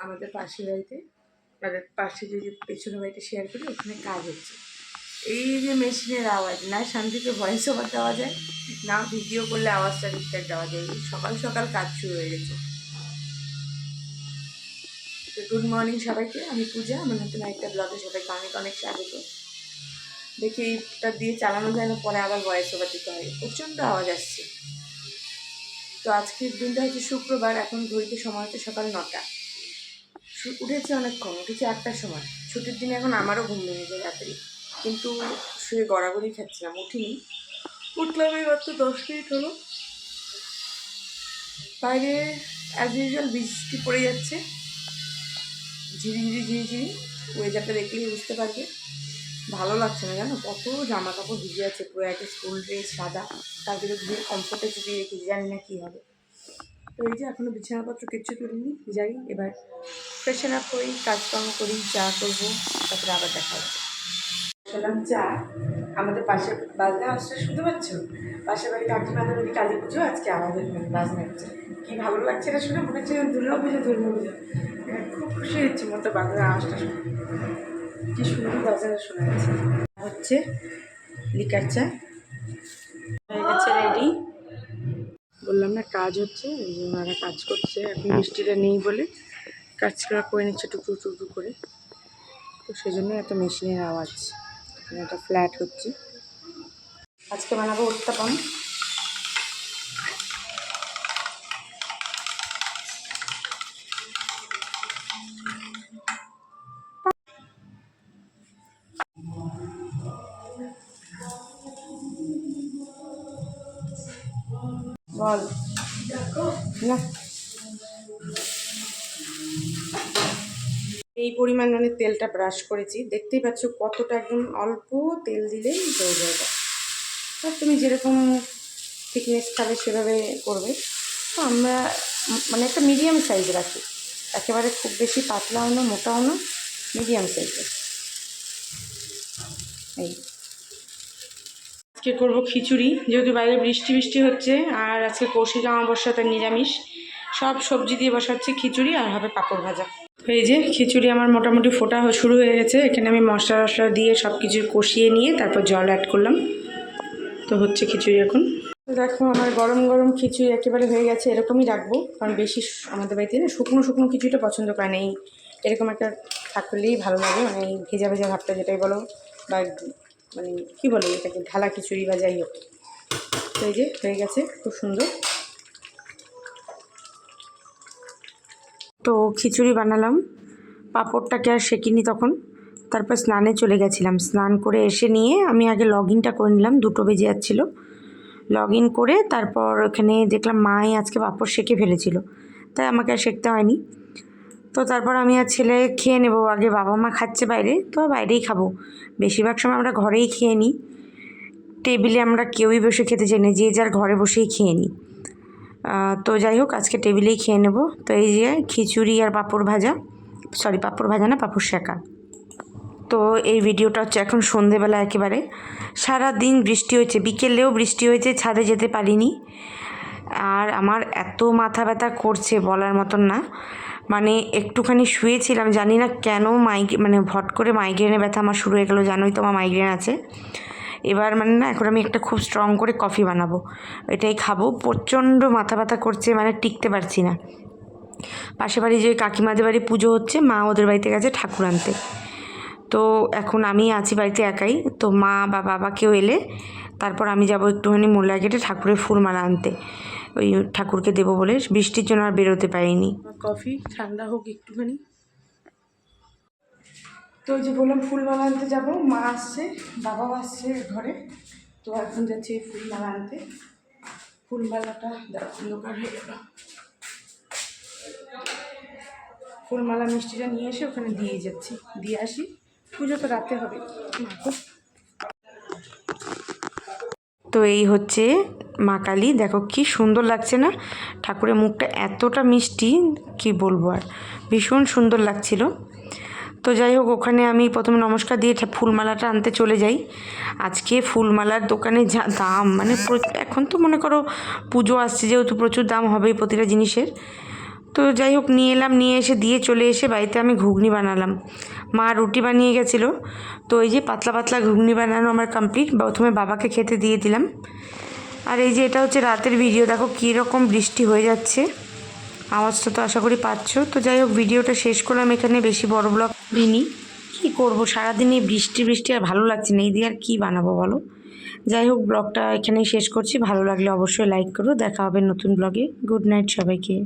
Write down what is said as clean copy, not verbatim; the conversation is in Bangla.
আমাদের পাশের বাড়িতে, মানে পাশে যে পেছনের বাড়িতে শেয়ার করি, ওখানে কাজ হচ্ছে। এই যে মেশিনের আওয়াজ, না শান্তিতে ভয়েস ওভার দেওয়া যায়, না ভিডিও করলে আওয়াজটা ঠিকঠাক দেওয়া যায়। সকাল সকাল কাজ শুরু হয়ে গেছে। তো গুড মর্নিং সবাইকে, আমি পূজা। আমার নতুন একটা ব্লগে সবাইকে অনেক অনেক স্বাগত। দেখি এইটা দিয়ে চালানো যায় না, পরে আবার ভয়েস ওভার দিতে হয়, প্রচণ্ড আওয়াজ আসছে। তো আজকের দিনটা হচ্ছে শুক্রবার। এখন ঘড়িতে সময় হচ্ছে সকাল 9টা। উঠেছি অনেকক্ষণ, উঠেছি 8টার সময়। ছুটির দিনে এখন আমারও ঘুম ভেঙে যায় রাত্রি, কিন্তু শুয়ে গড়াগড়ি খাচ্ছিলাম, উঠিনি। উঠলাম এই মাত্র 10 মিনিট হলো। বাইরে অ্যাজ ইউজুয়াল বৃষ্টি পড়ে যাচ্ছে, ঝিরিঝিরি ঝিরিঝিরি। ওয়েদারটা দেখলেই বুঝতে পারবে। ভালো লাগছে না জানো, কত জামা কাপড় ভিজে আছে পুরো, একটা স্কুল ড্রেস সাদা, তার ভিতরে ধুয়ে কমফোর্টে চুপিয়ে রেখেছি, জানি না কী হবে। তো এই যে এখনও বিছানাপত্র কিচ্ছু তুলিনি, যাই এবার ফ্রেশন আপ করি, কাজকর্ম করি, চা করবো, তারপরে আবার দেখা হচ্ছে। খেলাম চা। আমাদের পাশের বাজনা আসছে, শুনতে পাচ্ছ? পাশের বাড়ি কাকিমাদের বাড়ি কালী পুজো, আজকে আমাদের বাজনা হচ্ছে। কি ভালো লাগছে এটা শুনে, মনে হচ্ছে দুর্গা পুজো দুর্গা পুজো। খুব খুশি হচ্ছে মতো বাজনার আওয়াজটা শুনে, কি সুন্দর বাজনা শোনা যাচ্ছে। হচ্ছে লিকার চা হয়ে গেছে রেডি। বললাম না কাজ হচ্ছে, এই যে ওনারা কাজ করছে। এখন বৃষ্টিটা নেই বলে কাজটা করে নিচ্ছে টুকরো টুকরো করে। তো সেই জন্য এত মেশিনের আওয়াজ। এটা ফ্ল্যাট হচ্ছে। আজকে বানাবো উত্তাপম। বল না, এই পরিমাণ মানে তেলটা ব্রাশ করেছি, দেখতেই পাচ্ছ কতটা, একদম অল্প তেল দিলেই হয়ে যাবে। আর তুমি যেরকম থিকনেস খাবে সেভাবে করবে। তো আমরা মানে একটা মিডিয়াম সাইজ রাখি, একেবারে খুব বেশি পাতলাও না মোটাও না, মিডিয়াম সাইজের। এই আজকে করবো খিচুড়ি, যেহেতু বাইরে বৃষ্টি বৃষ্টি হচ্ছে, আর আজকে কৌশিক অমাবস্যাতে নিরামিষ। সব সবজি দিয়ে বসাচ্ছি খিচুড়ি, আর হবে পাঁপড় ভাজা। এই যে খিচুড়ি আমার মোটামুটি ফোটা শুরু হয়ে গেছে। এখানে আমি মশলা টশলা দিয়ে সব কিছু কষিয়ে নিয়ে তারপর জল অ্যাড করলাম। তো হচ্ছে খিচুড়ি এখন। তো দেখো আমার গরম গরম খিচুড়ি একেবারে হয়ে গেছে। এরকমই রাখবো, কারণ বেশি আমাদের বাড়িতে না শুকনো শুকনো খিচুড়িটা পছন্দ করে না। এরকম একটা থাকলেই ভালো লাগে, মানে এই ভেজা ভেজা ভাবটা যেটাই বলো, বা মানে কী বলে এটাকে, ঢালা খিচুড়ি বা যাই হোক। তো এই যে হয়ে গেছে, খুব সুন্দর। তো খিচুড়ি বানালাম, পাঁপড়টাকে আর সেঁকিনি তখন। তারপর স্নানে চলে গেছিলাম। স্নান করে এসে নিয়ে আমি আগে লগ ইনটা করে নিলাম, 2টো বেজে যাচ্ছিলো। লগ ইন করে তারপর ওখানে দেখলাম মাই আজকে পাঁপড় সেঁকে ফেলেছিল, তাই আমাকে আর সেঁকতে হয়নি। তো তারপর আমি আর ছেলে খেয়ে নেবো। আগে বাবা মা খাচ্ছে বাইরে, তো বাইরেই খাবো। বেশিরভাগ সময় আমরা ঘরেই খেয়ে নিই, টেবিলে আমরা কেউই বসে খেতে চাই না, যে যার ঘরে বসেই খেয়ে নিই। তো যাই হোক, আজকে টেবিলেই খেয়ে নেব। তো এই যে খিচুড়ি আর পাঁপড় ভাজা, সরি পাঁপড় ভাজা না, পাঁপড় সেঁকা। তো এই ভিডিওটা হচ্ছে এখন সন্ধেবেলা, একেবারে সারা দিন বৃষ্টি হয়েছে, বিকেলেও বৃষ্টি হয়েছে, ছাদে যেতে পারিনি। আর আমার এত মাথা ব্যথা করছে বলার মতন না, মানে একটুখানি শুয়েছিলাম, জানি না কেন মানে ভট করে মাইগ্রেনের ব্যথা আমার শুরু হয়ে গেলো। জানোই তো আমার মাইগ্রেন আছে। এবার মানে না, এখন আমি একটা খুব স্ট্রং করে কফি বানাবো, এটাই খাবো। প্রচণ্ড মাথা ব্যথা করছে, মানে টিকতে পারছি না। পাশে বাড়ি যে কাকিমাদের বাড়ি পুজো হচ্ছে, মা ওদের বাড়িতে গেছে ঠাকুর আনতে। তো এখন আমি আছি বাড়িতে একাই। তো মা বা বাবা কেউ এলে তারপর আমি যাব একটুখানি মোল্লা গেটে ঠাকুরের ফুলমালা আনতে, ওই ঠাকুরকে দেবো বলে। বৃষ্টির জন্য আর বেরোতে পারিনি। কফি ঠান্ডা হোক একটুখানি। তো ওই যে বললাম ফুলমালা আনতে যাবো, মা আসছে, বাবাও আসছে ঘরে। তো এখন যাচ্ছি ফুলমালা আনতে। ফুলমালাটা অন্ধকার হয়ে গেল। ফুলমালা মিষ্টিটা নিয়ে এসে ওখানে দিয়ে যাচ্ছি, দিয়ে আসি। পুজো তো রাতে হবে। তো এই হচ্ছে মা কালী, দেখো কি সুন্দর লাগছে না, ঠাকুরের মুখটা এতটা মিষ্টি কি বলবো, আর ভীষণ সুন্দর লাগছিল। তো যাই হোক, ওখানে আমি প্রথমে নমস্কার দিয়ে ফুলমালাটা আনতে চলে যাই। আজকে ফুলমালার দোকানে যা দাম, মানে এখন তো মনে করো পুজো আসছে যেহেতু প্রচুর দাম হবেই প্রতিটা জিনিসের। তো যাই হোক নিয়ে এলাম, নিয়ে এসে দিয়ে চলে এসে বাড়িতে আমি ঘুগনি বানালাম। মা রুটি বানিয়ে গেছিলো, তো এই যে পাতলা পাতলা ঘুগনি বানানো আমার কমপ্লিট। প্রথমে বাবাকে খেতে দিয়ে দিলাম। আর এই যে এটা হচ্ছে রাতের ভিডিও, দেখো কীরকম বৃষ্টি হয়ে যাচ্ছে, আওয়াজটা তো আশা করি পাচ্ছ। তো যাই হোক ভিডিওটা শেষ করলাম এখানে, বেশি বড় ব্লগ দিইনি, কী করবো সারাদিন এই বৃষ্টি বৃষ্টি আর ভালো লাগছে না, এই দিয়ে আর কী বানাবো বলো। যাই হোক ব্লগটা এখানেই শেষ করছি, ভালো লাগলে অবশ্যই লাইক করো, দেখা হবে নতুন ব্লগে। গুড নাইট সবাইকে।